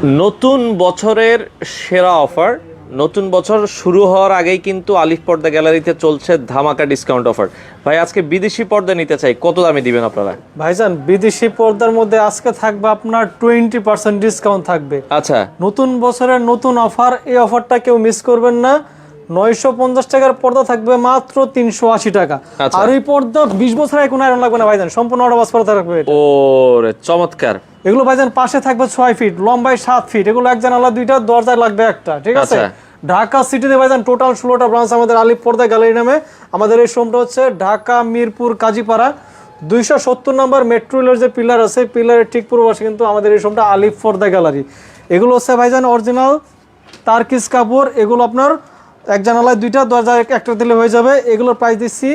নতুন বছরের সেরা অফার। নতুন বছর শুরু হওয়ার আগেই কিন্তু আলিফ পর্দা গ্যালারিতে চলছে ধামাকা ডিসকাউন্ট অফার। ভাই আজকে বিদেশি পর্দা নিতে চাই, কত দামে দিবেন আপনারা? ভাইজান বিদেশি পর্দার মধ্যে আজকে থাকবে আপনার 20% ডিসকাউন্ট থাকবে। আচ্ছা, নতুন বছরের নতুন অফার, এই অফারটা কেউ মিস করবেন না। 950 টাকার পর্দা থাকবে মাত্র 380 টাকা। আচ্ছা। আর এই পর্দা 20 বছরের কোনো আয়রন লাগবে না ভাইজান, সম্পূর্ণ অটোবাস পর্দা থাকবে এটা। ওরে চমৎকার। এগুলো ভাইজান পাশে থাকবে 6 ফিট, লম্বায় 7 ফিট। এগুলো এক জানালা দুইটা, দরজা লাগবে একটা, ঠিক আছে? আচ্ছা। ঢাকা সিটিতে ভাইজান টোটাল 16টা ব্রাঞ্চ আমাদের আলিফ পর্দা গ্যালারি নামে। আমাদের এই শোরুমটা হচ্ছে ঢাকা মিরপুর কাজীপাড়া 270 নম্বর মেট্রো রেলের যে পিলার আছে, পিলারের ঠিক পূর্ব পাশে কিন্তু আমাদের এই শোরুমটা আলিফ পর্দা গ্যালারি। এগুলো হচ্ছে ভাইজান অরিজিনাল তারকিস কাপড়। এগুলো আপনার এক জানালায় দুইটা, দরজা একটা দিলে হয়ে যাবে। এগুলোর প্রাইস দিচ্ছি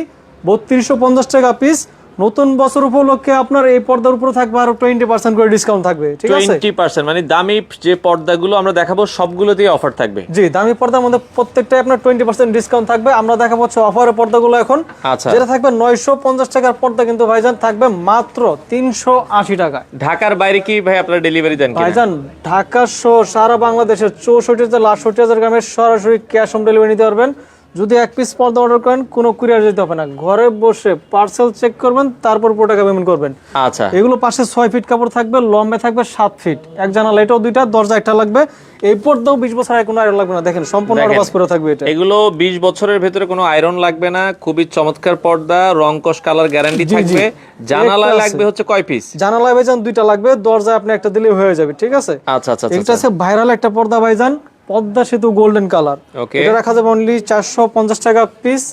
3250 টাকা পিস। নতুন বছর উপলক্ষে আপনার এই পর্দার উপরে থাকবে আরো 20% করে ডিসকাউন্ট থাকবে, ঠিক আছে? 20% মানে দামি যে পর্দাগুলো আমরা দেখাবো সবগুলোতেই অফার থাকবে। জি, দামি পর্দার মধ্যে প্রত্যেকটাই আপনার 20% ডিসকাউন্ট থাকবে। আমরা দেখাবো হচ্ছে অফারের পর্দাগুলো এখন। আচ্ছা। যেটা থাকবে 950 টাকার পর্দা কিন্তু ভাইজান থাকবে মাত্র 380 টাকা। ঢাকার বাইরে কি ভাই আপনারা ডেলিভারি দেন কিনা? ভাইজান ঢাকা সহ সারা বাংলাদেশের 64 জেলা 68,000 গ্রামের সরাসরি ক্যাশ অন ডেলিভারি নিতে পারবেন। যদি এক পিস পর্দা অর্ডার করেন কোনো কুরিয়ার যেতে হবে না, ঘরে বসে পার্সেল চেক করবেন, তারপর পুরো টাকা পেমেন্ট করবেন। আচ্ছা। এগুলো পাশে 6 ফিট কাপড় থাকবে, লম্বে থাকবে 7 ফিট, এক জানালা এটাও দুইটা, দরজা একটা লাগবে। এই পর্দাও 20 বছর আগে কোনো আয়রন লাগবে না, দেখেন সম্পূর্ণ অটোবাস করে থাকবে এটা। এগুলো 20 বছরের ভেতরে কোনো আয়রন লাগবে না, খুবই চমৎকার পর্দা, রং কস কালার গ্যারান্টি থাকবে। জানালা লাগবে হচ্ছে কয় পিস? জানালায় ভাইজান দুইটা লাগবে, দরজায় আপনি একটা দিলে হয়ে যাবে, ঠিক আছে? আচ্ছা আচ্ছা এটা আছে ভাইরাল একটা পর্দা ভাইজান, পদ্মা সেতু গোল্ডেন কালার। ওকে। এটা রাখা যাবে অনলি 450 টাকা পিস।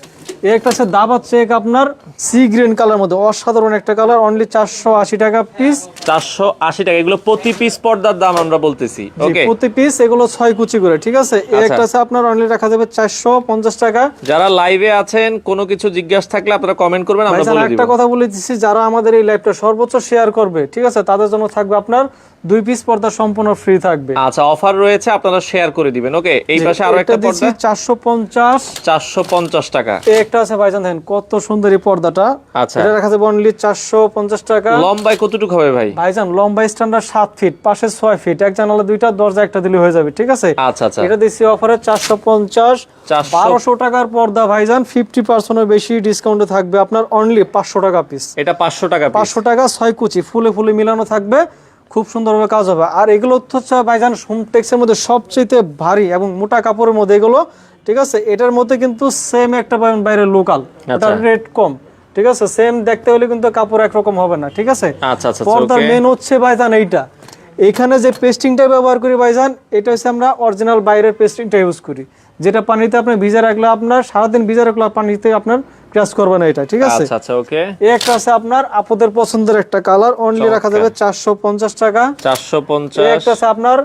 একটা আছে দাবাত চেক আপনার সি গ্রিন কালার মধ্যে, অসাধারণ একটা কালার, অনলি 480 টাকা পিস। 480 টাকা। এগুলো প্রতি পিস পর্দার দাম আমরা বলতেছি। ওকে। প্রতি পিস এগুলো 6 কুচি করে, ঠিক আছে? একটা আছে আপনার অনলি রাখা যাবে 450 টাকা। যারা লাইভে আছেন কোনো কিছু জিজ্ঞাসা থাকলে আপনারা কমেন্ট করবেন, আমরা বলে দিব। একটা কথা বলে দিচ্ছি, যারা আমাদের এই লাইভটা সর্বোচ্চ শেয়ার করবে, ঠিক আছে, তাদের জন্য থাকবে আপনার 2 পিস পর্দা সম্পূর্ণ ফ্রি থাকবে। আচ্ছা, অফার রয়েছে, আপনারা শেয়ার করে দিবেন। ওকে, এই পাশে আরো একটা পর্দা 450 টাকা। একটা আছে ভাইজান, দেখেন কত সুন্দর এই পর্দাটা। আচ্ছা। এটা রাখা যাবে অনলি 450 টাকা। লম্বায় কতটুকু হবে ভাই? ভাইজান লম্বা স্ট্যান্ডার্ড 7 ফিট, পাশে 6 ফিট, এক জানালা দুইটা, দরজা একটা দিলে হয়ে যাবে, ঠিক আছে? আচ্ছা আচ্ছা। এটা দিচ্ছি অফারে 450। 1200 টাকার পর্দা ভাইজান 50% এর বেশি ডিসকাউন্টে থাকবে আপনার অনলি 500 টাকা পিস। এটা 500 টাকা পিস। 500 টাকা 6 কুচি, ফুলে ফুলে মিলানো থাকবে, খুব সুন্দরভাবে কাজ হবে। আর এগুলো হচ্ছে ভাইজান হোমটেক্সের মধ্যে সবচেয়ে ভারী এবং মোটা কাপড়ের মধ্যে এগুলো, ঠিক আছে? এটার মধ্যে কিন্তু সেম একটা পাবেন বাইরে লোকাল, এটা রেট কম, ঠিক আছে? সেম দেখতে হলে কিন্তু কাপড় একরকম হবে না, ঠিক আছে? আচ্ছা আচ্ছা। পর্দার মেন হচ্ছে ভাইজান এইটা। এখানে যে পেস্টিংটা ব্যবহার করি ভাইজান, এটা হচ্ছে আমরা অরিজিনাল বাইরের পেস্টিংটা ইউজ করি, যেটা পানিতে আপনি ভিজা রাখলে আপনার সারাদিন ভিজা রাখলে পানিতে আপনার ক্র্যাশ করবে না এটা, ঠিক আছে? আচ্ছা আচ্ছা। ওকে। একটা আছে আপনার আপনাদের পছন্দের একটা কালার, অনলি রাখা যাবে 450 টাকা। 450। একটা আছে আপনার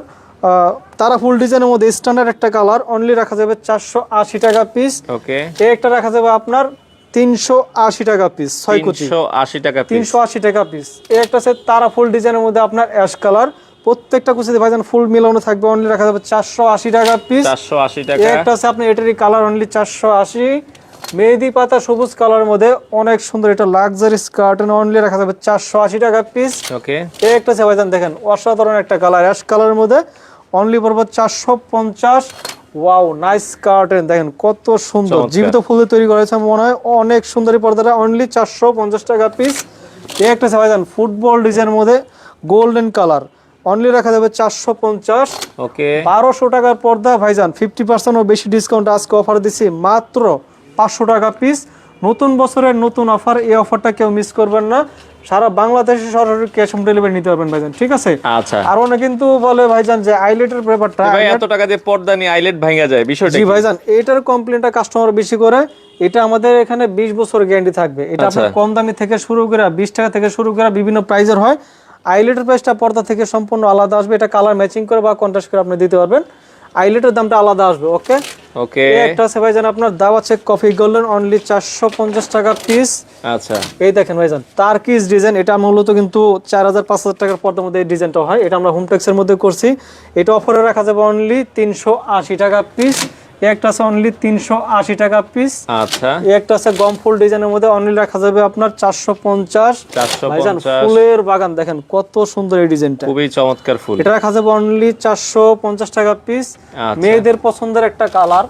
তারা ফুল ডিজাইনের মধ্যে স্ট্যান্ডার্ড একটা কালার, অনলি রাখা যাবে 480 টাকা পিস। ওকে। একটা রাখা যাবে আপনার 380 টাকা পিস, 6 কুচি, 380 টাকা পিস। 380 টাকা পিস। একটা আছে তারা ফুল ডিজাইনের মধ্যে আপনার অ্যাশ কালার, প্রত্যেকটা কুচিতে ভাইজান ফুল মিলানো থাকবে, অনলি রাখা যাবে 480 টাকা পিস। 480 টাকা। একটা আছে আপনার এটারই কালার, অনলি 480। মেহেদি পাতা সবুজ কালার মধ্যে অনেক সুন্দর, এটা লাক্সারি স্কার্ট, অনলি রাখা যাবে 480 টাকা পিস। ওকে। একটা আছে ভাইজান, দেখেন অসাধারণ একটা কালার, অ্যাশ কালারের মধ্যে, অনলি পড়বে 450। ওয়াও, নাইস কার্টেন, দেখেন কত সুন্দর, জীবিত ফুলে তৈরি করা হয়েছে মনে হয়, অনেক সুন্দর এই পর্দাটা, অনলি 450 টাকা পিস। একটা আছে ভাইজান ফুটবল ডিজাইনের মধ্যে গোল্ডেন কালার, অনলি রাখা যাবে 450। ওকে। 1200 টাকার পর্দা ভাইজান 50% ও বেশি ডিসকাউন্ট আজকে অফার দিচ্ছি মাত্র 500 টাকা পিস। নতুন বছরের নতুন অফার, এই অফারটা কেউ মিস করবেন না। সারা বাংলাদেশে সরাসরি ক্যাশ অন ডেলিভারি নিতে পারবেন ভাইজান, ঠিক আছে? আচ্ছা। আর অনেক কিন্তু বলে ভাইজান যে আইলেটের ব্যাপারটা, ভাই এত টাকা দিয়ে পর্দা নিয়ে আইলেট ভাঙা যায়, বিষয়টা জি কি? ভাইজান এটার কমপ্লেনটা কাস্টমার বেশি করে। এটা আমাদের এখানে 20 বছর গ্যারান্টি থাকবে। এটা আপনার কম দামি থেকে শুরু করে 20 টাকা থেকে শুরু করে বিভিন্ন প্রাইজের হয়। আইলেটের প্রাইসটা পর্দা থেকে সম্পূর্ণ আলাদা আসবে, এটা কালার ম্যাচিং করে বা কন্ট্রাস্ট করে আপনি দিতে পারবেন। আইলেটের দামটা আলাদা আসবে। ওকে। ওকে। একটা আছে ভাইজান আপনার দাওয়া চেক কফি গোল্ডেন, অনলি 450 টাকা পিস। আচ্ছা। এই দেখেন ভাইজান তারকিস ডিজাইন, এটা মূলত কিন্তু 4000-5000 টাকার পর্দার মধ্যে এই ডিজাইনটা হয়, এটা আমরা হোমটেক্সের মধ্যে করছি। এটা অফারে রাখা যাবে অনলি 380 টাকা পিস। একটা আছে অনলি 380 টাকা পিস। আচ্ছা, একটা আছে গম ফুল ডিজাইনের মধ্যে অনলি রাখা যাবে আপনার 450। ভাইজান 450 ফুলের বাগান দেখেন কত সুন্দর এই ডিজাইনটা, খুবই চমৎকার ফুল। এটা রাখা যাবে অনলি 450 টাকা পিস। আচ্ছা। মেয়েদের পছন্দের একটা কালার,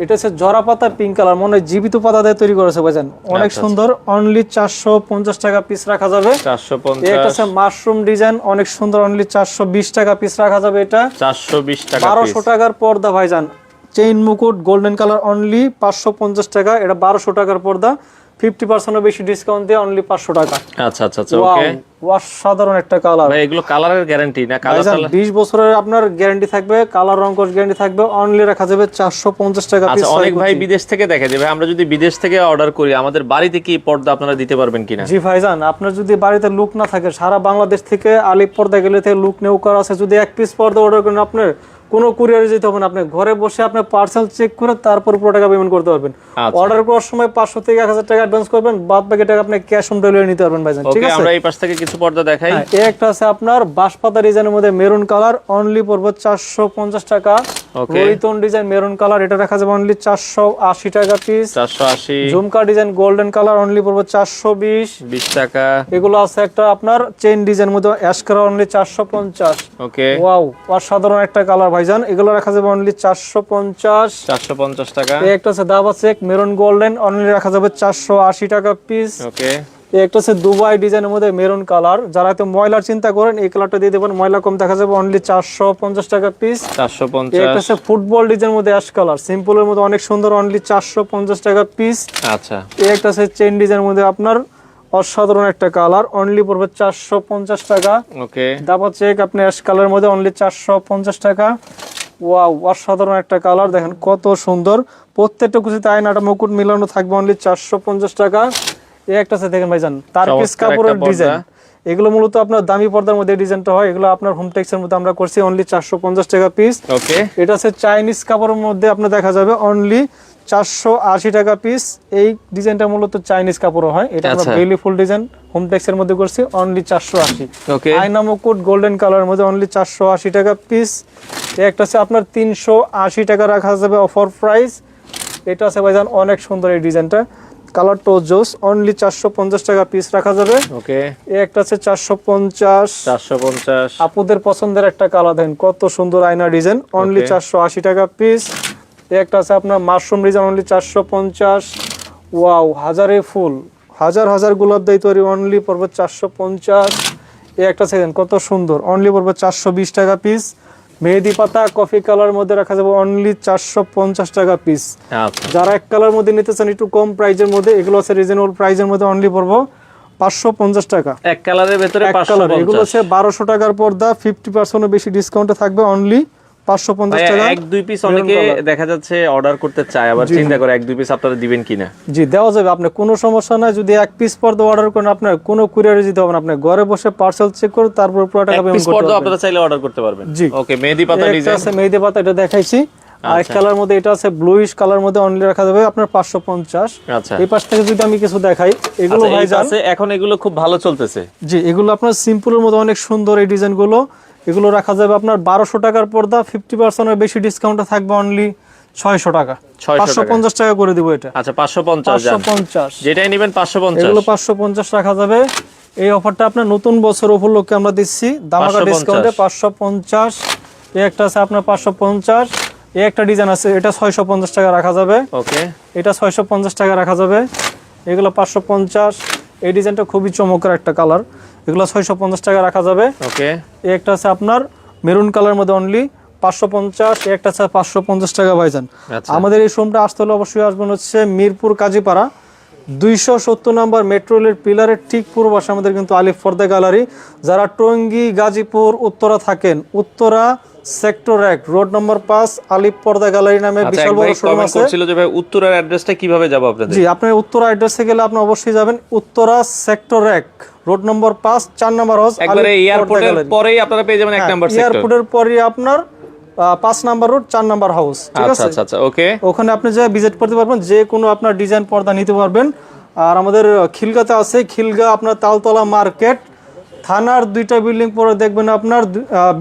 এটা হচ্ছে জরা পাতা পিঙ্ক কালার, মনে হয় জীবিত পাতা দিয়ে তৈরি করেছে ভাইজান, অনেক সুন্দর। অনলি 450 টাকা পিস রাখা যাবে। 450। এটা হচ্ছে মাশরুম ডিজাইন, অনেক সুন্দর, অনলি 420 টাকা পিস রাখা যাবে। এটা 420 টাকা। 1200 টাকার পর্দা ভাইজান, চেইন মুকুট গোল্ডেন কালার অনলি 550 টাকা। এটা 1200 টাকার পর্দা, 50% বেশি ডিসকাউন্ট দিয়ে অনলি 500 টাকা। আচ্ছা আচ্ছা আচ্ছা, ওকে। অসাধারণ একটা কালার ভাই, এগুলো কালারের গ্যারান্টি না? কালার 20 বছরের আপনার গ্যারান্টি থাকবে, কালার রং কোর্স গ্যারান্টি থাকবে। অনলি রাখা যাবে 450 টাকা পিস। আচ্ছা, অনেক ভাই বিদেশ থেকে দেখে যে ভাই আমরা যদি বিদেশ থেকে অর্ডার করি আমাদের বাড়িতে কি পর্দা আপনারা দিতে পারবেন কিনা? জি ভাইজান, আপনার যদি বাড়িতে লুক না থাকে, সারা বাংলাদেশ থেকে আলিপ পর্দা গেলে থেকে লুক নেও করা আছে, যদি এক পিস পর্দা অর্ডার করেন আপনার কোনো কুরিয়ারে যেতে হবে না, আপনি ঘরে বসে আপনি পার্সেল চেক করে তারপর পুরো টাকা পেমেন্ট করতে পারবেন। অর্ডার করার সময় 500 থেকে 1000 টাকা অ্যাডভান্স করবেন, বাদ বাকি টাকা আপনি ক্যাশ অন ডেলিভারি নিতে পারবেন ভাইজান। ঠিক আছে, আমরা এই পাশ থেকে কিছু পর্দা দেখাই। এই একটা আছে আপনার বাঁশপাতা ডিজাইনের মধ্যে মেরুন কালার, অনলি পড়বে 450 টাকা। রোহিতন ডিজাইন মেরুন কালার, এটা রাখা যাবে অনলি 480 টাকা পিস। 480। ঝুমকা ডিজাইন গোল্ডেন কালার, অনলি পড়বে 420 টাকা। এগুলো আছে একটা আপনার চেইন ডিজাইন মধ্যে অ্যাশ কালার, অনলি 450। ওকে, ওয়াও, অসাধারণ একটা কালার ভাইজান। এগুলো রাখা যাবে অনলি 450 টাকা। এই একটা আছে দাবা চেক মেরুন গোল্ডেন, অনলি রাখা যাবে 480 টাকা পিস। ওকে, এই একটা আছে দুবাই ডিজাইনের মধ্যে মেরুন কালার, যারা তো ময়লার চিন্তা করেন এই কালারটা দিয়ে দেবেন, ময়লা কম দেখা যাবে, অনলি 450 টাকা পিস। 450। এই একটা আছে ফুটবল ডিজাইনের মধ্যে অ্যাশ কালার, সিম্পলের মধ্যে অনেক সুন্দর, অনলি 450 টাকা পিস। আচ্ছা, এই একটা আছে চেইন ডিজাইনের মধ্যে আপনার অসাধারণ একটা কালার, অনলি পড়বে 450 টাকা। ওকে, দাবা চেক আপনি অ্যাশ কালারের মধ্যে অনলি 450 টাকা। ওয়াও, অসাধারণ একটা কালার, দেখেন কত সুন্দর। প্রত্যেকটা কুচিতে আয়নাটা মুকুট মিলানো থাকবে, অনলি 450 টাকা। এই একটা আছে দেখেন ভাইজান তারকিস কাপড়ের ডিজাইন, এগুলো মূলত আপনার দামি পর্দার মধ্যে ডিজাইনটা হয়, এগুলো আপনার হোম টেক্সের মধ্যে আমরা করছি, অনলি 450 টাকা পিস। ওকে, এটা আছে চাইনিজ কাপড়ের মধ্যে আপনার দেখা যাবে অনলি 480 টাকা পিস। এই ডিজাইনটা মূলত চাইনিজ কাপড় হয়, এটা আমরা বেলি ফুল ডিজাইন হোম টেক্সের মধ্যে করছি, অনলি 480। ওকে, আয়না মুকুট গোল্ডেন কালারের মধ্যে অনলি 480 টাকা পিস। এই একটা আছে আপনার 380 টাকা রাখা যাবে অফার প্রাইস। এটা আছে ভাইজান অনেক সুন্দর এই ডিজাইনটা, কালার টো জোস, অনলি 450 টাকা পিস রাখা যাবে। ওকে, এই একটা আছে 450। আপুদের পছন্দের একটা কালার, দেন কত সুন্দর আয়না ডিজাইন, অনলি 480 টাকা পিস। এই একটা আছে আপনার মাশরুম ডিজাইন, অনলি 450। ওয়াও, হাজারে ফুল, হাজার হাজার গোলাপ দেয় তৈরি, অনলি পড়বে 450। এই একটা সেকেন্ড কত সুন্দর, অনলি পড়বে 420 টাকা পিস। মেহেদি পাতা কফি কালার মধ্যে রাখা যাবে, অনলি 450 টাকা পিস। যারা এক কালার মধ্যে নিতে চান একটু কম প্রাইজের মধ্যে, এগুলো আছে রিজনেবল প্রাইজের মধ্যে, অনলি পড়বো 550 টাকা। এক কালারের ভিতরে 550। এগুলো আছে 1200 টাকার পর্দা, 50% বেশি ডিসকাউন্টে থাকবে, অনলি 550 টাকা। এক দুই পিস অনেকে দেখা যাচ্ছে অর্ডার করতে চায়, আবার চিন্তা করে এক দুই পিস আপনারা দিবেন কিনা। জি, দেওয়া যাবে, আপনি কোনো সমস্যা নাই। যদি এক পিস পর্দা অর্ডার করেন আপনার কোনো কুরিয়ারে দিতে হবে না, আপনি ঘরে বসে পার্সেল চেক করে তারপর পুরো টাকা পেমেন্ট করতে পারবেন। আপনারা চাইলে অর্ডার করতে পারবেন। জি, ওকে, মেহেদি পাতা ডিজাইন আছে, মেহেদি পাতা এটা দেখাইছি। আর এক কালার মধ্যে এটা আছে ব্লুইশ কালার মধ্যে, অনলি রাখা যাবে আপনার 550। আচ্ছা, এই পাশ থেকে যদি আমি কিছু দেখাই, এগুলো ভাই আছে এখন এগুলো খুব ভালো চলতেছে। জি, এগুলো আপনার সিম্পলের মধ্যে অনেক সুন্দর এই ডিজাইনগুলো, এগুলো রাখা যাবে আপনার 1200 টাকার পর্দা, 50% বেশি ডিসকাউন্টে থাকবে, অনলি 600 টাকা। 550 টাকা করে দিব এটা। আচ্ছা, 550 যেটাই নেবেন 550, এগুলো 550 রাখা যাবে। এই অফারটা আপনার নতুন বছর উপলক্ষে আমরা দিচ্ছি ধামাকা ডিসকাউন্টে 550। এই একটা আছে আপনার 550। এই একটা ডিজাইন আছে, এটা 650 টাকা রাখা যাবে। ওকে, এটা 650 টাকা রাখা যাবে। এগুলো 550। এই ডিজাইনটা খুবই চমৎকার একটা কালার, এগুলো 650 টাকা রাখা যাবে। ওকে, এই একটা আছে আপনার মেরুন কালার মধ্যে, অনলি 550। এই একটা আছে 550 টাকা ভাইজান। আমাদের এই শোরুমটা আসতে হলে অবশ্যই আসবেন হচ্ছে মিরপুর কাজীপাড়া 270 নম্বর মেট্রো রেলের পিলারের ঠিক পূর্ব পাশে আমাদের কিন্তু আলিফ পর্দা গ্যালারি। যারা টঙ্গী গাজীপুর উত্তরা থাকেন, উত্তরা সেক্টর 1 রোড নম্বর 5 আলিফ পর্দা গ্যালারি নামে বিশাল বড় শোরুম আছে। ছিল যে ভাই উত্তরার অ্যাড্রেসটা কিভাবে যাব আপনাদের? জি, আপনি উত্তরা অ্যাড্রেসে গেলে আপনি অবশ্যই যাবেন উত্তরা সেক্টর 1 রোড নম্বর 5 4 নম্বর হাউস, একবারে এয়ারপোর্টের পরেই আপনারা পেয়ে যাবেন 1 নম্বর সেক্টর। এয়ারপোর্টের পরেই আপনার 5 নম্বর রোড 4 নম্বর হাউস। ঠিক আছে, আচ্ছা আচ্ছা, ওকে। ওখানে আপনি যা ভিজিট করতে পারবেন, যে কোনো আপনার ডিজাইন পর্দা নিতে পারবেন। আর আমাদের খিলগাতে আছে, খিলগা আপনার তালতলা মার্কেট থানার 2টা বিল্ডিং পরে দেখবেন আপনার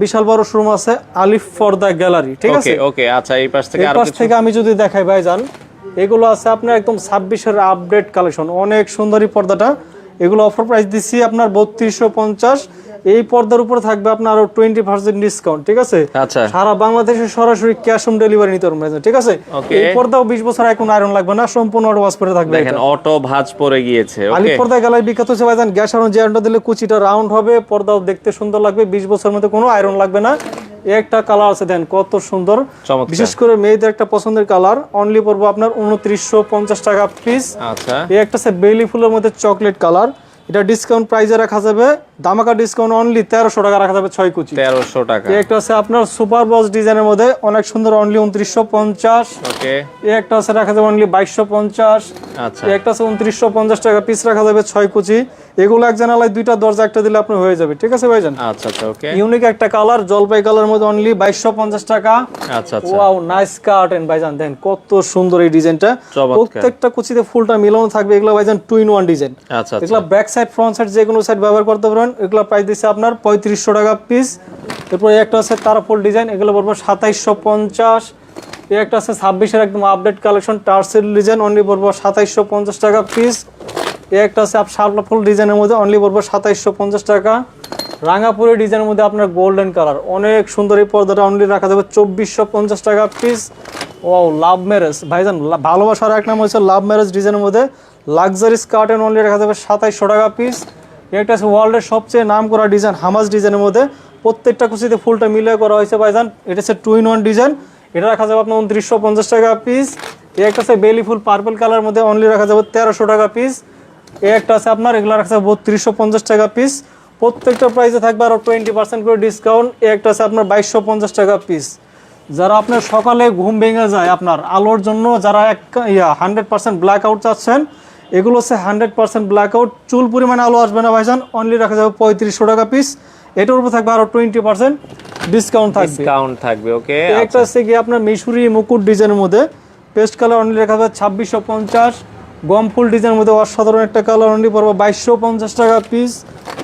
বিশাল বড় শোরুম আছে আলিফ পর্দা গ্যালারি, ঠিক আছে? ওকে ওকে, আচ্ছা এই পাশ থেকে এই আরো পাশ কিছু। থেকে আমি যদি দেখাই ভাইজান, এগুলো আছে আপনার একদম 26-এর আপডেট কালেকশন, অনেক সুন্দরী পর্দাটা। এগুলো অফার প্রাইস দিচ্ছি আপনার 3250। এই পর্দার উপরে থাকবে আপনার আরো 20% ডিসকাউন্ট, ঠিক আছে? আচ্ছা সারা বাংলাদেশে সরাসরি ক্যাশ অন ডেলিভারি নিতে পারবেন, ঠিক আছে? ওকে। এই পর্দাও 20 বছর এখন আয়রন লাগবে না, সম্পূর্ণ অটো ওয়াশ করে থাকবে। দেখেন অটো ভাঁজ পড়ে গিয়েছে। আলিফ ওকে পর্দা গ্যালারি বিখ্যাত হচ্ছে ভাইজান গ্যাস আয়রন জ্যান্টো দিলে কুচিটা রাউন্ড হবে, পর্দাও দেখতে সুন্দর লাগবে, 20 বছরের মধ্যে কোনো আয়রন লাগবে না। এই একটা কালার আছে, দেন কত সুন্দর, চমৎকার। বিশেষ করে মেয়েদের একটা পছন্দের কালার, অনলি পড়বো আপনার 2950 টাকা পিস। আচ্ছা এই একটা আছে বেলি ফুলের মধ্যে চকলেট কালার, এটা ডিসকাউন্ট প্রাইসে রাখা যাবে, দামাকা ডিসকাউন্ট অনলি 1300 টাকা রাখা যাবে 6 কুচি। 1300 টাকা। এই একটা আছে আপনার সুপার বক্স ডিজাইনের মধ্যে অনেক সুন্দর, অনলি 2950। ওকে এই একটা আছে রাখা যাবে অনলি 2250। আচ্ছা এই একটা আছে 2950 টাকা পিস রাখা যাবে 6 কুচি। এগুলো এক জানালায় 2টা দরজা একটা দিলে আপনার হয়ে যাবে, ঠিক আছে ভাইজান? আচ্ছা আচ্ছা ওকে ইউনিক একটা কালার জলপাই কালার মধ্যে অনলি 2250 টাকা। আচ্ছা আচ্ছা ওয়াও নাইস কার্টেন ভাইজান, দেন কত সুন্দর এই ডিজাইনটা, চমৎকার। প্রত্যেকটা কুচিতে ফুলটা মিলানো থাকবে। এগুলো ভাইজান 2-in-1 ডিজাইন, আচ্ছা এগুলো ব্যাক সাইড ফ্রন্ট সাইড যে কোনো সাইড ব্যবহার করতে পারেন। এগুলো প্রাইস দিচ্ছে আপনার 3500 টাকা পিস। এরপর একটা আছে তারাফুল ডিজাইন, এগুলো পড়বে 2750। এই একটা আছে 26-এর একদম update collection tassel design, only পড়বে 2750 টাকা পিস। এই একটা আছে শাপলা ফুল ডিজাইনের মধ্যে, অনলি পড়বে 2750 টাকা। রাঙাপুরি ডিজাইনের মধ্যে আপনার গোল্ডেন কালার, অনেক সুন্দর এই পর্দাটা অনলি রাখা যাবে 2450 টাকা পিস। ওয়াও লাভ ম্যারেজ ভাইজান, ভালোবাসার এক নাম হচ্ছে লাভ ম্যারেজ ডিজাইনের মধ্যে লাক্সারি স্কার্টেন অনলি রাখা যাবে 2700 টাকা পিস। একটা আছে ওয়ার্ল্ডের সবচেয়ে নাম করা ডিজাইন হামাজ ডিজাইনের মধ্যে, প্রত্যেকটা কুচিতে ফুলটা মিলিয়ে করা হয়েছে ভাইজান। এটা হচ্ছে 2-in-1 ডিজাইন, এটা রাখা যাবে আপনার 2950 টাকা পিস। এই একটা আছে বেলি ফুল পার্পল কালার মধ্যে, অনলি রাখা যাবে 1300 টাকা পিস। এই একটা আছে আপনার, এগুলো রাখা যাবে 3250 টাকা পিস। প্রত্যেকটা প্রাইসে থাকবে আরো 20% করে ডিসকাউন্ট। এই একটা আছে আপনার 2250 টাকা পিস। যারা আপনার সকালে ঘুম ভেঙে যায় আপনার আলোর জন্য, যারা 100% ব্ল্যাক আউট চাচ্ছেন, এগুলো হচ্ছে 100% ব্ল্যাক আউট, চুল পরিমাণে আলো আসবে না ভাইজান, অনলি রাখা যাবে 3500 টাকা পিস। এটার উপর থাকবে আরো 20% ডিসকাউন্ট থাকবে। ডিসকাউন্ট থাকবে ওকে। একটা আছে কি আপনার মিশরি মুকুট ডিজাইনের মধ্যে পেস্ট কালার, অনলি রাখা যাবে 2650। গম ফুল ডিজাইনের মধ্যে অসাধারণ একটা কালার, অনলি পড়বে 2250 টাকা পিস।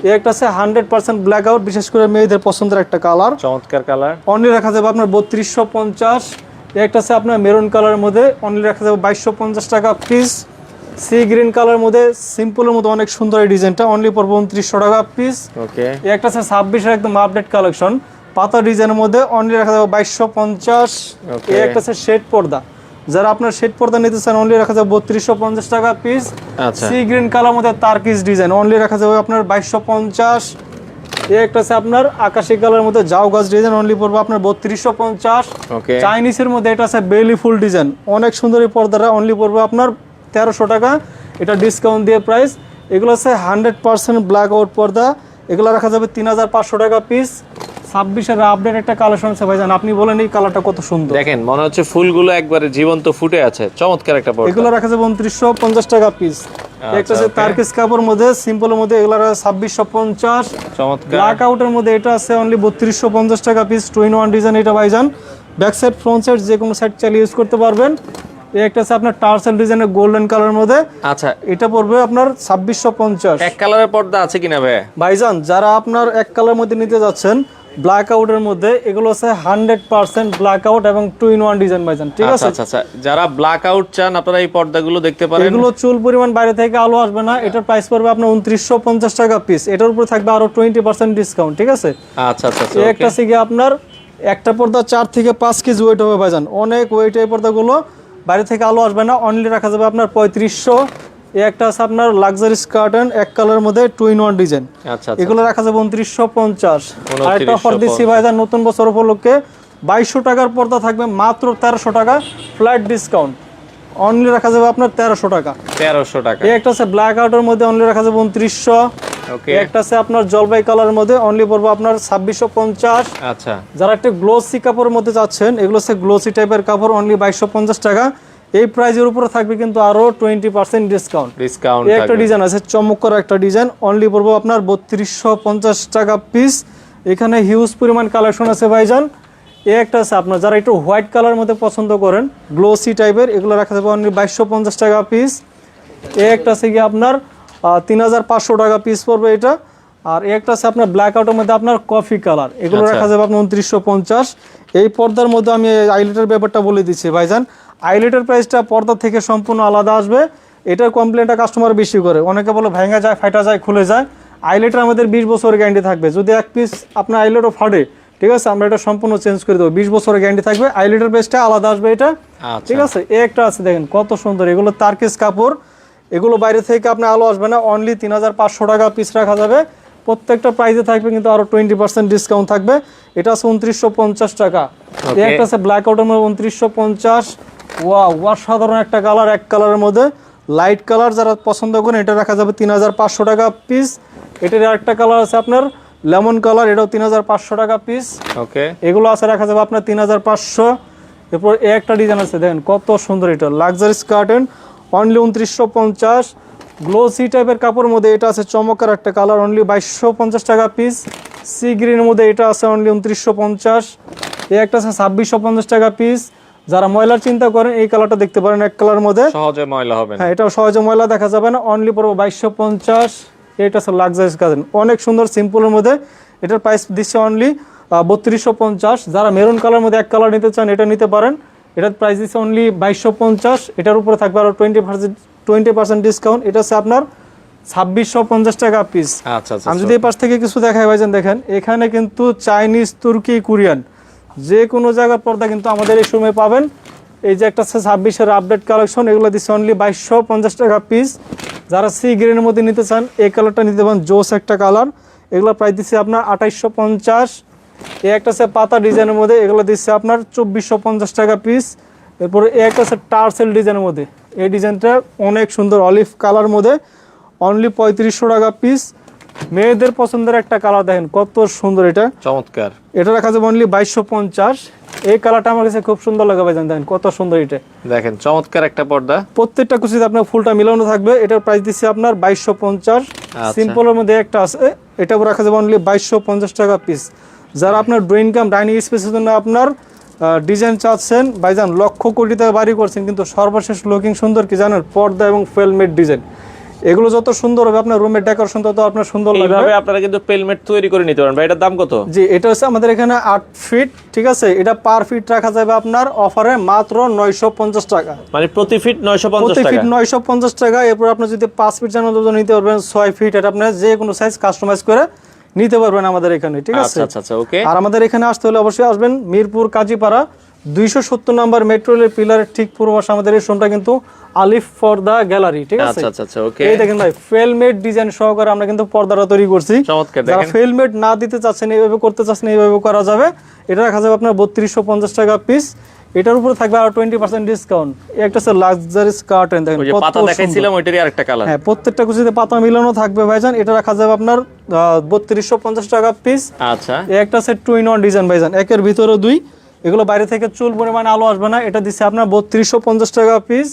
এই একটা আছে 100% ব্ল্যাক আউট, বিশেষ করে মেয়েদের পছন্দের একটা কালার, চমৎকার কালার, অনলি রাখা যাবে আপনার 3250। এই একটা আছে আপনার মেরুন কালারের মধ্যে, অনলি রাখা যাবে 2250 টাকা পিস। সি গ্রিন কালার মধ্যে সিম্পলের মধ্যে অনেক সুন্দর এই ডিজাইনটা, অনলি পড়বে 2900 টাকা পিস। ওকে এই একটা আছে 26-এর একদম আপডেট কালেকশন পাতা ডিজাইনের মধ্যে, অনলি রাখা যাবে 2250। Okay. এই একটা আছে শেড পর্দা, যারা আপনার শেড পর্দা নিতে চান, অনলি রাখা যাবে 3250 টাকা পিস। আচ্ছা সি গ্রিন কালার মধ্যে তারকিস ডিজাইন, অনলি রাখা যাবে আপনার 2250। এই একটা আছে আপনার আকাশি কালার মধ্যে জাউ গাছ ডিজাইন, অনলি পড়বে আপনার 3250। ওকে চাইনিজের মধ্যে এটা আছে বেলি ফুল ডিজাইন, অনেক সুন্দর এই পর্দাটা, অনলি পড়বে আপনার 1300 টাকা, এটা ডিসকাউন্ট দিয়ে প্রাইস। এগুলো আছে 100% ব্ল্যাক আউট পর্দা, এগুলো রাখা যাবে 3500 টাকা পিস। 26-এর আপডেট একটা কালেকশন আছে ভাইজান, আপনি বলেন এই কালারটা কত সুন্দর, দেখেন মনে হচ্ছে ফুলগুলো একবারে জীবন্ত ফুটে আছে, চমৎকার একটা পর্দা। এগুলো রাখা যাবে 2950 টাকা পিস। একটা আছে okay. তারকিস কাপড়ের মধ্যে সিম্পলের মধ্যে, এগুলো 2650। চমৎকার ব্ল্যাক আউটের মধ্যে এটা আছে অনলি 3250 টাকা পিস, 2-in-1 ডিজাইন এটা ভাইজান, ব্যাক সাইড ফ্রন্ট সাইড যে কোনো সাইড চালিয়ে ইউজ করতে পারবেন। এই একটা আছে আপনার টার্সেল ডিজাইনের গোল্ডেন কালারের মধ্যে, আচ্ছা এটা পড়বে আপনার 2650। এক কালারের পর্দা আছে কিনা ভাই? ভাইজান যারা আপনার এক কালার মধ্যে নিতে যাচ্ছেন ব্ল্যাক আউটের মধ্যে, এগুলো আছে 100% ব্ল্যাক আউট এবং 2-in-1 ডিজাইন ভাইজান, ঠিক আছে? আচ্ছা আচ্ছা, যারা ব্ল্যাক আউট চান আপনারা এই পর্দাগুলো দেখতে পারেন। এগুলো চুল পরিমাণ বাইরে থেকে আলো আসবে না, এটার প্রাইস পড়বে আপনার 2950 টাকা পিস, এটার উপর থাকবে আরো 20% ডিসকাউন্ট, ঠিক আছে? আচ্ছা আচ্ছা এই একটা আছে কি আপনার একটা পর্দা 4 থেকে 5 কেজি ওয়েট হবে ভাইজান, অনেক ওয়েট এই পর্দাগুলো, বাইরে থেকে আলো আসবে না, অনলি রাখা যাবে আপনার 3500। এই একটা আছে আপনার লাক্সারি স্কার্টেন এক কালারের মধ্যে 2-in-1 ডিজাইন, আচ্ছা এগুলো রাখা যাবে 2950। আর একটা অফার দিচ্ছি ভাইজান নতুন বছর উপলক্ষে, 2200 টাকার পর্দা থাকবে মাত্র 1300 টাকা ফ্ল্যাট ডিসকাউন্ট, অনলি রাখা যাবে আপনার 1300 টাকা। 1300 টাকা। এই একটা আছে ব্ল্যাক আউটের মধ্যে, অনলি রাখা যাবে 2900। ওকে একটা আছে আপনার জলপাই কালারের মধ্যে, অনলি পড়বে আপনার 2650। আচ্ছা যারা একটা গ্লোসি কাপড়ের মধ্যে যাচ্ছেন, এগুলো হচ্ছে গ্লোসি টাইপের কাপড়, অনলি 2250 টাকা। এই প্রাইজের উপরে থাকবে কিন্তু আরো 20% ডিসকাউন্ট। ডিসকাউন্ট এই একটা ডিজাইন আছে চমৎকার একটা ডিজাইন, অনলি পড়বে আপনার 3250 টাকা পিস। এখানে হিউজ পরিমাণ কালেকশন আছে ভাইজান। এই একটা আছে আপনার যারা একটু হোয়াইট কালারের মধ্যে পছন্দ করেন গ্লোসি টাইপের, এগুলো রাখা যাবে অনলি 2250 টাকা পিস। এই একটা আছে কি আপনার 3500 টাকা পিস পড়বে এটা। আর এই একটা আছে আপনার ব্ল্যাক আউটের মধ্যে আপনার কফি কালার, এগুলো রাখা যাবে আপনার 2950। এই পর্দার মধ্যে আমি আইলেটের ব্যাপারটা বলে দিচ্ছি ভাইজান, আইলেটের প্রাইসটা পর্দা থেকে সম্পূর্ণ আলাদা আসবে। এটার কমপ্লেনটা কাস্টমার বেশি করে, অনেকে বলে ভেঙে যায়, ফাটা যায়, খুলে যায়। আইলেটের আমাদের 20 বছরের গ্যারান্টি থাকবে, যদি এক পিস আপনার আইলেটও ফাটে, ঠিক আছে, আমরা এটা সম্পূর্ণ চেঞ্জ করে দেবো, 20 বছরের গ্যারান্টি থাকবে। আইলেটের প্রাইসটা আলাদা আসবে এটা, ঠিক আছে। এই একটা আছে দেখেন কত সুন্দর, এগুলো তারকেস কাপড়, এগুলো বাইরে থেকে আপনার আলো আসবে না, অনলি 3500 টাকা পিস রাখা যাবে। প্রত্যেকটা প্রাইসে থাকবে কিন্তু আরো 20% ডিসকাউন্ট থাকবে। এটা আছে 2950 টাকা। এই একটা আছে ব্ল্যাক আউটের মধ্যে 2950। ওয়াও, অসাধারণ একটা কালার, এক কালারের মধ্যে লাইট কালার, যারা পছন্দ করেন এটা রাখা যাবে 3500 টাকা পিস। এটার আরেকটা কালার আছে আপনার লেমন কালার, এটাও 3500 টাকা পিস। ওকে, এগুলো আছে রাখা যাবে আপনার 3500। এরপর এই একটা ডিজাইন আছে দেখেন কত সুন্দর, এটা লাক্সারি কার্টেন, অনলি 2950। গ্লোসি টাইপের কাপড়ের মধ্যে এটা আছে চমৎকার একটা কালার, অনলি 2250 টাকা পিস। সি গ্রিনের মধ্যে এটা আছে অনলি 2950। এই একটা আছে 2650 টাকা পিস। যারা ময়লার চিন্তা করেন এই কালারটা দেখতে পারেন, এক কালার মধ্যে সহজে ময়লা হবে না। হ্যাঁ, এটাও সহজে ময়লা দেখা যাবে না, অনলি পড়বো 2250। এটা আছে লাক্সারি কার্টেন, অনেক সুন্দর সিম্পলের মধ্যে, এটার প্রাইস দিচ্ছে অনলি 3250। যারা মেরুন কালার মধ্যে এক কালার নিতে চান এটা নিতে পারেন, এটার প্রাইস দিচ্ছে অনলি 2250। এটার উপরে থাকবে আরো 20% ডিসকাউন্ট, এটা আছে আপনার 2650 টাকা পিস। আচ্ছা আচ্ছা, আমি যদি এই পাশ থেকে কিছু দেখাই ভাইজান, দেখেন এখানে কিন্তু চাইনিজ, তুর্কি, কোরিয়ান যে কোনো জায়গার পর্দা কিন্তু আমাদের এই সময় পাবেন। এই যে একটা আছে 26-এর আপডেট কালেকশন, এগুলো দিচ্ছে অনলি 2250 টাকা পিস। যারা সি গ্রিনের মধ্যে নিতে চান এই কালারটা নিতে পারেন, জোস একটা কালার, এগুলো প্রাইস দিচ্ছে আপনার 2850। এই একটা আছে পাতা ডিজাইনের মধ্যে, এগুলো দিচ্ছে আপনার 2450 টাকা পিস। এরপরে এই একটা আছে টার্সেল ডিজাইনের মধ্যে, এই ডিজাইনটা অনেক সুন্দর, অলিভ কালার মধ্যে, অনলি 3500 টাকা পিস। মেয়েদের পছন্দের একটা কালার দেখেন কত সুন্দর, এটা চমৎকার। এটা রাখা যাবে অনলি 2250। এই কালারটা আমার কাছে খুব সুন্দর লাগে ভাইজান, দেখেন কত সুন্দর, এটা দেখেন চমৎকার একটা পর্দা, প্রত্যেকটা কুচিতে আপনার ফুলটা মিলানো থাকবে। এটার প্রাইস দিচ্ছি আপনার 2250। সিম্পলের মধ্যে একটা আছে, এটাও রাখা যাবে অনলি 2250 টাকা পিস। যারা আপনার ড্রয়িং কাম ডাইনিং স্পেসের জন্য আপনার ডিজাইন চাচ্ছেন ভাইজান, লক্ষ কোটি টাকা বাড়ি করছেন, কিন্তু সর্বশেষ লুকিং সুন্দর কি জানেন, পর্দা এবং ফেলমেট ডিজাইন, এগুলো যত সুন্দর হবে আপনার রুমের ডেকোরেশন তত আপনার সুন্দর লাগবে। এইভাবে আপনারা কিন্তু পেলমেট তৈরি করে নিতে পারেন ভাই। এটার দাম কত? জি, এটা হচ্ছে আমাদের এখানে 8 ফিট, ঠিক আছে। এটা পার ফিট রাখা যাবে আপনার অফারে মাত্র 950 টাকা, মানে প্রতি ফিট 950 প্রতি টাকা। ফিট 950 টাকা। এরপর আপনি যদি 5 ফিট জানার জন্য নিতে পারবেন, 6 ফিট, এটা আপনার যে কোনো সাইজ কাস্টমাইজ করে নিতে পারবেন আমাদের এখানে, ঠিক আছে। আচ্ছা আচ্ছা, ওকে। আর আমাদের এখানে আসতে হলে অবশ্যই আসবেন মিরপুর কাজীপাড়া 270 নম্বর মেট্রো রেলের পিলারের ঠিক পূর্ব পাশে আমাদের এই শোরুমটা কিন্তু আলিফ পর্দা গ্যালারি, ঠিক আছে। আচ্ছা আচ্ছা, ওকে। এই দেখেন ভাই, ফেলমেট ডিজাইন সহকারে আমরা কিন্তু পর্দাটা তৈরি করছি। চমৎকার, যারা দেখেন ফেলমেট না দিতে চাচ্ছেন, এইভাবে করতে চাচ্ছেন, এইভাবে করা যাবে। এটা রাখা যাবে আপনার 3250 টাকা পিস। এটার উপরে থাকবে আর 20% ডিসকাউন্ট। একটা আছে লাক্সারি কার্টেন, দেখেন ওই যে কত পাতা দেখাইছিলাম ওইটারই আরেকটা কালার। হ্যাঁ, প্রত্যেকটা কুচিতে পাতা মিলানো থাকবে ভাইজান। এটা রাখা যাবে আপনার 3250 টাকা পিস। আচ্ছা, একটা আছে 2-in-1 ডিজাইন ভাইজান, একের ভিতরে দুই, এগুলো বাইরে থেকে চুল পরিমাণে আলো আসবে না। এটা দিচ্ছে আপনার 3250 টাকা পিস।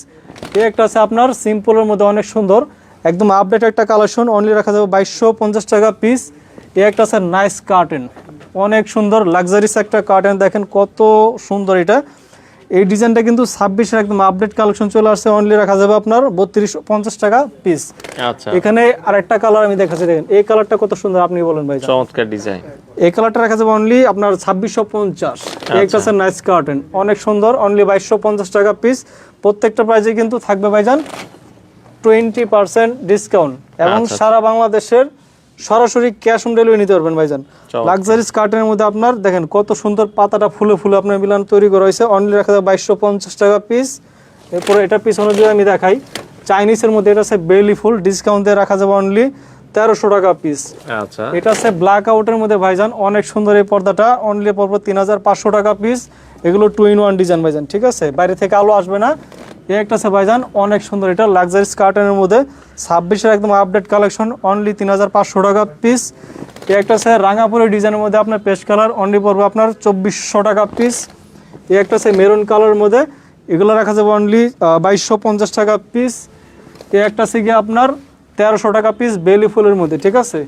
এই একটা আছে আপনার সিম্পলের মধ্যে অনেক সুন্দর, একদম আপডেট একটা কালেকশন, অনলি রাখা যাবে 2250 টাকা পিস। এই একটা আছে নাইস কার্টেন, অনেক সুন্দর লাক্সারিস একটা কার্টেন, দেখেন কত সুন্দর এটা। এই ডিজাইনটা কিন্তু 26-এর একদম আপডেট কালেকশন চলে আসছে, অনলি রাখা যাবে আপনার 3250 টাকা পিস। আচ্ছা, এখানে আরেকটা কালার আমি দেখাচ্ছি, দেখেন এই কালারটা কত সুন্দর, আপনি বলেন ভাই। চমৎকার ডিজাইন। এই কালারটা রাখা যাবে অনলি আপনার 2650। একটা আছে নাইস কার্টেন, অনেক সুন্দর, অনলি 2250 টাকা পিস। প্রত্যেকটা প্রাইসে কিন্তু থাকবে ভাইজান 20% ডিসকাউন্ট, এবং সারা বাংলাদেশের সরাসরি ক্যাশ অন ডেলিভারি নিতে পারবেন ভাইজান। লাক্সারিস কার্টেনের মধ্যে আপনার দেখেন কত সুন্দর, পাতাটা ফুলে ফুলে আপনার মিলান তৈরি করা হয়েছে, অনলি রাখা যাবে 2250 টাকা পিস। এরপরে এটা পিছনে যদি আমি দেখাই, চাইনিজের মধ্যে এটা আছে বেলি ফুল, ডিসকাউন্ট দিয়ে রাখা যাবে অনলি 1300 টাকা পিস। আচ্ছা, এটা আছে ব্ল্যাক আউটের মধ্যে ভাইজান, অনেক সুন্দর এই পর্দাটা, অনলি পড়বে 3500 টাকা পিস। এগুলো 2-in-1 ডিজাইন ভাইজান, ঠিক আছে, বাইরে থেকে আলো আসবে না। এই একটা আছে ভাইজান অনেক সুন্দর, এটা লাক্সারি কার্টেনের মধ্যে 26-এর একদম আপডেট কালেকশন, অনলি 3500 টাকা পিস। এই একটা আছে রাঙাপুরি ডিজাইনের মধ্যে আপনার পেস্ট কালার, অনলি পড়বে আপনার 2400 টাকা পিস। এই একটা আছে মেরুন কালারের মধ্যে, এগুলো রাখা যাবে অনলি 2250 টাকা পিস। এই একটা আছে গিয়ে আপনার 1300 টাকা পিস বেলি ফুলের মধ্যে, ঠিক আছে।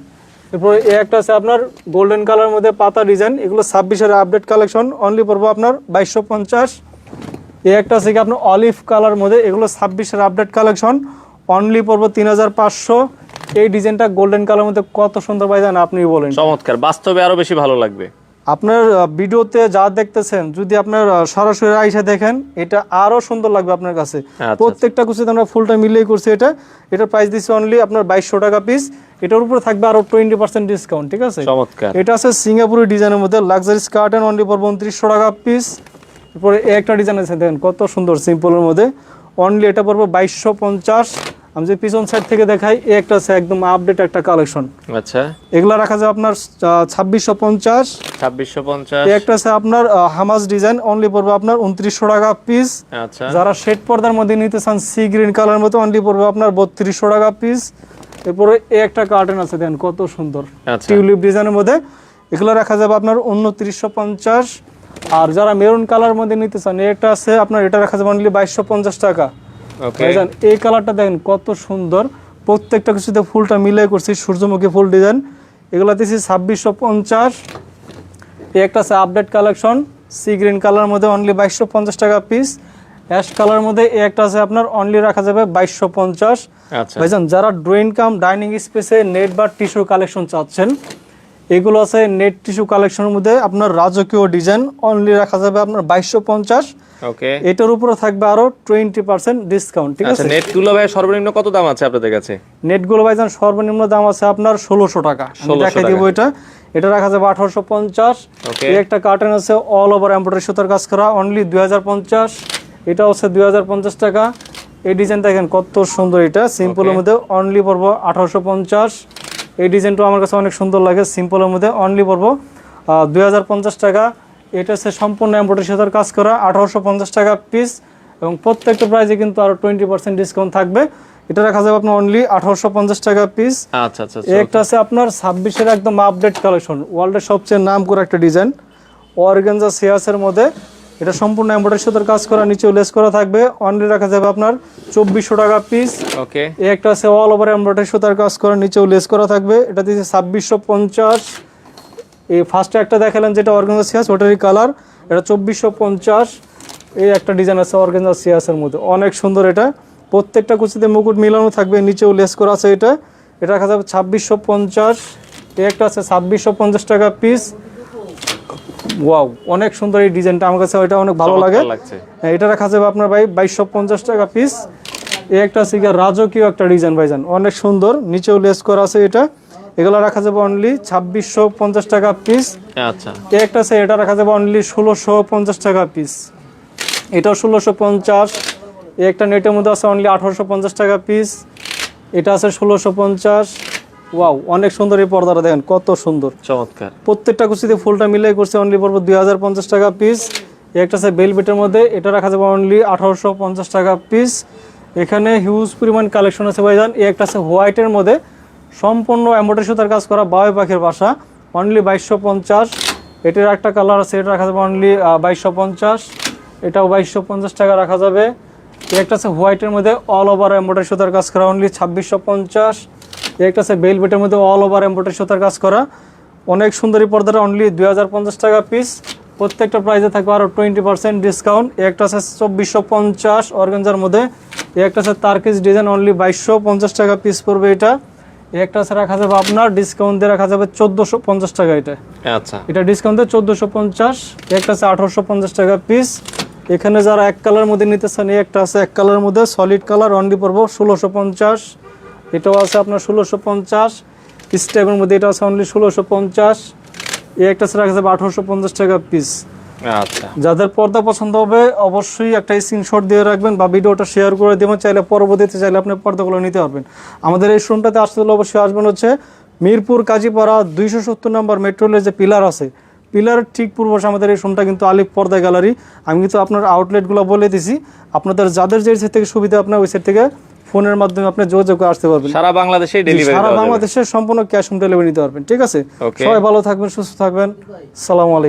এরপর এই একটা আছে আপনার গোল্ডেন কালার মধ্যে পাতা ডিজাইন, এগুলো 26-এর আপডেট কালেকশন, অনলি পড়বে আপনার 2250। এই একটা আছে কি আপনার অলিভ কালার মধ্যে, এগুলো 26-এর আপডেট কালেকশন, অনলি পড়বে 3500। এই ডিজাইনটা গোল্ডেন কালার মধ্যে কত সুন্দর ভাইজান, আপনি বলেন। চমৎকার, বাস্তবে আরো বেশি ভালো লাগবে। আপনার ভিডিওতে যা দেখতেছেন যদি আপনার সরাসরি আইসা দেখেন এটা আরো সুন্দর লাগবে আপনার কাছে। প্রত্যেকটা কুচিতে আমরা ফুলটা মিলিয়ে করছি। এটার প্রাইস দিচ্ছি অনলি আপনার 2200 টাকা পিস। এটার উপরে থাকবে আরো 20% ডিসকাউন্ট, ঠিক আছে? চমৎকার। এটা আছে সিঙ্গাপুরি ডিজাইনের মধ্যে লাক্সারি স্কার্ট অনলি পড়বে 2900 টাকা পিস। এরপরে একটা ডিজাইন আছে দেখেন কত সুন্দর সিম্পলের মধ্যে, অনলি এটা পড়বে 2250। আমি যে পিছন সাইড থেকে দেখাই, একটা আছে একদম আপডেট একটা কালেকশন। আচ্ছা, এগুলা রাখা যায় আপনার 2650। 2650। একটা আছে আপনার হামাস ডিজাইন, অনলি পড়বে আপনার 2900 টাকা পিস। আচ্ছা, যারা শেড পর্দার মধ্যে নিতে চান সি গ্রিন কালার মতো, অনলি পড়বে আপনার 3200 টাকা পিস। এরপরে একটা কার্টেন আছে দেন কত সুন্দর টিউলিপ ডিজাইনের মধ্যে, এগুলো রাখা যাবে আপনার 2950। আর যারা মেরুন কালার মধ্যে নিতে চান, একটা আছে আপনার, এটা রাখা যাবে অনলি 2250 টাকা। এই কালারটা দেখেন কত সুন্দর, প্রত্যেকটা কিছুতে ফুলটা মিলে করছি, সূর্যমুখী ফুল ডিজাইন। এগুলো দিচ্ছি 2650। একটা আছে update collection sea green colour মধ্যে, অনলি 2250 টাকা পিস। অ্যাশ কালার মধ্যে একটা আছে আপনার, অনলি রাখা যাবে 2250। ভাইজান যারা ড্রয়িং কাম ডাইনিং স্পেসে নেট বা টিস্যু কালেকশন চাচ্ছেন, এগুলো আছে নেট টিস্যু কালেকশনের মধ্যে আপনার রাজকীয় ডিজাইন, অনলি রাখা যাবে আপনার 2250। ওকে, এটার উপরে থাকবে আরো 20% ডিসকাউন্ট, ঠিক আছে? নেটগুলো ভাই সর্বনিম্ন কত দাম আছে আপনাদের কাছে? নেটগুলো ভাইজান সর্বনিম্ন দাম আছে আপনার 1600 টাকা। আমি দেখাই দিব এটা রাখা যাবে 1850। একটা কার্টন আছে অল ওভার এমব্রয়ডারি সুতার কাজ করা, অনলি 2050। এটা হচ্ছে 2050 টাকা। এই ডিজাইন দেখেন কত সুন্দর, এটা সিম্পলের মধ্যে অনলি পড়বো 1850। এই ডিজাইনটা আমার কাছে অনেক সুন্দর লাগে, সিম্পলের মধ্যে অনলি পড়বো 2050 টাকা। এটা হচ্ছে সম্পূর্ণ এমব্রয়ডারি সুতার কাজ করা, 1850 টাকা পিস। এবং প্রত্যেকটা প্রাইসে কিন্তু আরো 20% ডিসকাউন্ট থাকবে। এটা রাখা যাবে আপনার অনলি 1850 টাকা পিস। আচ্ছা আচ্ছা, একটা আছে আপনার 26-এর একদম আপডেট কালেকশন, ওয়ার্ল্ডের সবচেয়ে নাম করা একটা ডিজাইন, অর্গানজা সিয়াসের মধ্যে। এটা সম্পূর্ণ এমব্রয়ডারি সুতার কাজ করা, নিচেও লেস করা থাকবে, অনলি রাখা যাবে আপনার 2400 টাকা পিস। ওকে, একটা আছে অল ওভার এমব্রয়ডারি সুতার কাজ করা, নিচেও লেস করা থাকবে, এটা দিচ্ছে 2650। এই ফার্স্টে একটা দেখালেন যেটা অর্গানজা সিয়াস, ওটারই কালার, এটা 2450। এই একটা ডিজাইন আছে অর্গানজা সিয়াসের মধ্যে, অনেক সুন্দর। এটা প্রত্যেকটা কুচিতে মুকুট মিলানো থাকবে, নিচেও লেস করা আছে। এটা রাখা যাবে 2650। এই একটা আছে 2650 টাকা পিস। ওয়াও, অনেক সুন্দর এই ডিজাইনটা, আমার কাছে এটা অনেক ভালো লাগে। এটা রাখা যাবে আপনার ভাই 2250 টাকা পিস। এই একটা আছে রাজকীয় একটা ডিজাইন ভাইজান, অনেক সুন্দর, নিচেও লেস করা আছে। এগুলো রাখা যাবে অনলি 2650 টাকা পিস। আচ্ছা, এই একটা আছে, এটা রাখা যাবে অনলি 1650 টাকা পিস। এটাও 1650। এই একটা নেটের মধ্যে আছে অনলি 1850 টাকা পিস। এটা আছে 1650। ওয়াও, অনেক সুন্দর এই পর্দাটা দেখেন কত সুন্দর, চমৎকার। প্রত্যেকটা কুচিতে ফুলটা মিলাই করছে, অনলি পড়বে 2050 টাকা পিস। একটা আছে বেলভেটের মধ্যে, এটা রাখা যাবে অনলি 1850 টাকা পিস। এখানে হিউজ পরিমাণ কালেকশন আছে ভাইজান। একটা আছে হোয়াইটের মধ্যে, সম্পূর্ণ এমব্রয়ডারি সুতার কাজ করা, বাবুই পাখির বাসা, অনলি 2250। এটার একটা কালার আছে, এটা রাখা যাবে অনলি 2250। এটাও 2250 টাকা রাখা যাবে। একটা আছে হোয়াইটের মধ্যে অল ওভার এমব্রয়ডারি সুতার কাজ করা, অনলি 2650। একটা আছে বেলভেটের মধ্যে অল ওভার এমব্রয়ডারি সুতার কাজ করা, অনেক সুন্দরী পর্দাটা, অনলি 2050 টাকা পিস। প্রত্যেকটা প্রাইসে থাকবে আরও 20% ডিসকাউন্ট। একটা আছে 2450 অর্গানজার মধ্যে। একটা আছে তার্কিস ডিজাইন, অনলি 2250 টাকা পিস পড়বে। একটা আছে রাখা যাবে আপনার ডিসকাউন্ট দিয়ে রাখা যাবে 1450 টাকা। এটা ডিসকাউন্ট দিয়ে 1450। একটা আছে 1850 টাকা পিস। এখানে যারা এক কালার মধ্যে নিতে চান, একটা আছে এক কালার মধ্যে সলিড কালার, অনলি পড়বো 1650। এটাও আছে আপনার 1650 স্টেপের মধ্যে, এটা আছে অনলি 1650। একটা আছে রাখা যাবে 1850 টাকা পিস। আচ্ছা, যাদের পর্দা পছন্দ হবে অবশ্যই একটা স্ক্রিনশট দিয়ে রাখবেন বা ভিডিওটা শেয়ার করে দেবেন, চাইলে পরবর্তীতে চাইলে আপনি পর্দাগুলো নিতে পারবেন। আমাদের এই শোরুমটাতে আসতে হলে অবশ্যই আসবেন হচ্ছে মিরপুর কাজীপাড়া 270 নম্বর মেট্রো রেলের যে পিলার আছে, পিলারের ঠিক পূর্ব পাশে আমাদের এই শোরুমটা কিন্তু আলিফ পর্দা গ্যালারি। আমি কিন্তু আপনার আউটলেটগুলো বলে দিছি, আপনাদের যাদের যে সাইড থেকে সুবিধা আপনার ওই সাইড থেকে ফোনের মাধ্যমে আপনি যোগাযোগ করে আসতে পারবেন। সারা বাংলাদেশে ডেলিভারি, সারা বাংলাদেশে সম্পূর্ণ ক্যাশ অন ডেলিভারি নিতে পারবেন, ঠিক আছে? সবাই ভালো থাকবেন, সুস্থ থাকবেন। আসসালামু আলাইকুম।